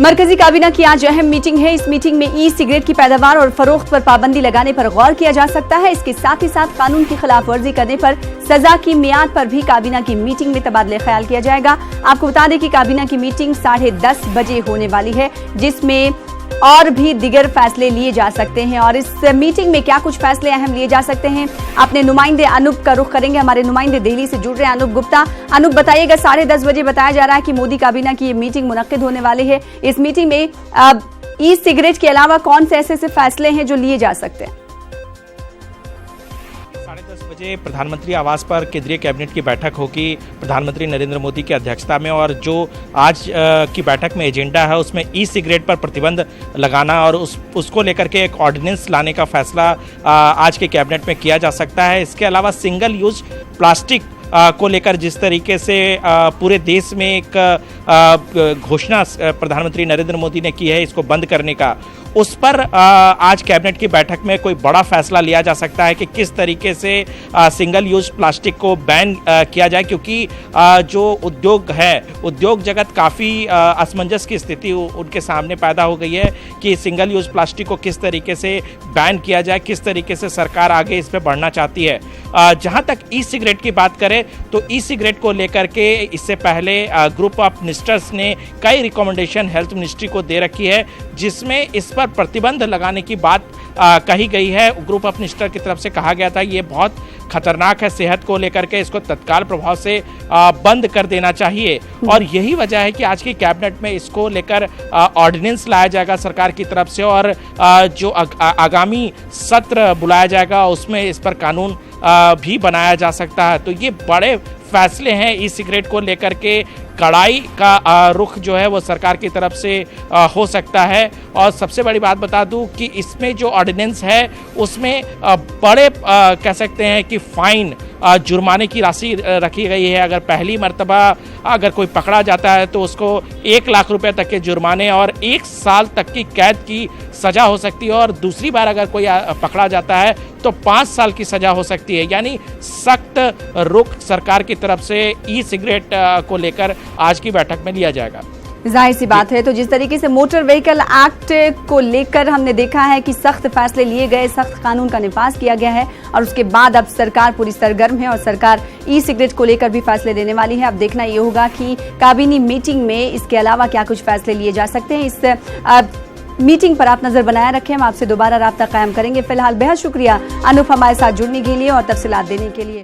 मरकजी काबीना की आज अहम मीटिंग है। इस मीटिंग में ई सिगरेट की पैदावार और फरोख्त पर पाबंदी लगाने पर गौर किया जा सकता है। इसके साथ ही साथ कानून की खिलाफ वर्जी करने पर सजा की मियाद पर भी काबीना की मीटिंग में तबादले ख्याल किया जाएगा। आपको बता दें कि काबीना की मीटिंग 10:30 बजे होने वाली है, जिसमें और भी दिगर फैसले लिए जा सकते हैं। और इस मीटिंग में क्या कुछ फैसले अहम लिए जा सकते हैं, अपने नुमाइंदे अनूप का रुख करेंगे। हमारे नुमाइंदे दिल्ली से जुड़ रहे हैं, अनूप गुप्ता। अनूप, बताइएगा, 10:30 बजे बताया जा रहा है कि मोदी काबीना की ये मीटिंग मुनक्किद होने वाली है। इस मीटिंग में ई सिगरेट के अलावा कौन से ऐसे फैसले हैं जो लिए जा सकते हैं? 10:30 बजे प्रधानमंत्री आवास पर केंद्रीय कैबिनेट की बैठक होगी प्रधानमंत्री नरेंद्र मोदी की अध्यक्षता में। और जो आज की बैठक में एजेंडा है उसमें ई सिगरेट पर प्रतिबंध लगाना और उसको लेकर के एक ऑर्डिनेंस लाने का फैसला आज के कैबिनेट में किया जा सकता है। इसके अलावा सिंगल यूज प्लास्टिक को लेकर जिस तरीके से पूरे देश में एक घोषणा प्रधानमंत्री नरेंद्र मोदी ने की है इसको बंद करने का, उस पर आज कैबिनेट की बैठक में कोई बड़ा फैसला लिया जा सकता है कि किस तरीके से सिंगल यूज प्लास्टिक को बैन किया जाए। क्योंकि जो उद्योग है, उद्योग जगत काफ़ी असमंजस की स्थिति उनके सामने पैदा हो गई है कि सिंगल यूज प्लास्टिक को किस तरीके से बैन किया जाए, किस तरीके से सरकार आगे इस पर बढ़ना चाहती है। जहाँ तक ई सिगरेट की बात करें तो ई सिगरेट को लेकर के इससे पहले ग्रुप ऑफ मिनिस्टर्स ने कई रिकमेंडेशन हेल्थ मिनिस्ट्री को दे रखी है, जिसमें इस पर प्रतिबंध लगाने की बात कही गई है। ग्रुप ऑफ मिनिस्टर की तरफ से कहा गया था ये बहुत खतरनाक है सेहत को लेकर के, इसको तत्काल प्रभाव से बंद कर देना चाहिए। और यही वजह है कि आज की कैबिनेट में इसको लेकर ऑर्डिनेंस लाया जाएगा सरकार की तरफ से, और जो आगामी सत्र बुलाया जाएगा उसमें इस पर कानून भी बनाया जा सकता है। तो ये बड़े फैसले हैं ई सिगरेट को लेकर के। कड़ाई का रुख जो है वो सरकार की तरफ से हो सकता है। और सबसे बड़ी बात बता दूं कि इसमें जो ऑर्डिनेंस है उसमें बड़े कह सकते हैं कि फाइन जुर्माने की राशि रखी गई है। अगर पहली मर्तबा अगर कोई पकड़ा जाता है तो उसको 1 लाख रुपए तक के जुर्माने और 1 साल तक की कैद की सज़ा हो सकती है, और दूसरी बार अगर कोई पकड़ा जाता है तो 5 साल की सज़ा हो सकती है। यानी सख्त रुख सरकार की तरफ से ई सिगरेट को लेकर आज की बैठक में लिया जाएगा। जाहिर सी बात है, तो जिस तरीके से मोटर व्हीकल एक्ट को लेकर हमने देखा है कि सख्त फैसले लिए गए, सख्त कानून का निफाज किया गया है, और उसके बाद अब सरकार पूरी सरगर्म है और सरकार ई सिगरेट को लेकर भी फैसले लेने वाली है। अब देखना ये होगा कि काबीनी मीटिंग में इसके अलावा क्या कुछ फैसले लिए जा सकते हैं। इस मीटिंग पर आप नजर बनाए रखें, हम आपसे दोबारा राब्ता कायम करेंगे। फिलहाल बेहद शुक्रिया अनूप हमारे साथ जुड़ने के लिए और तफसीलात देने के लिए।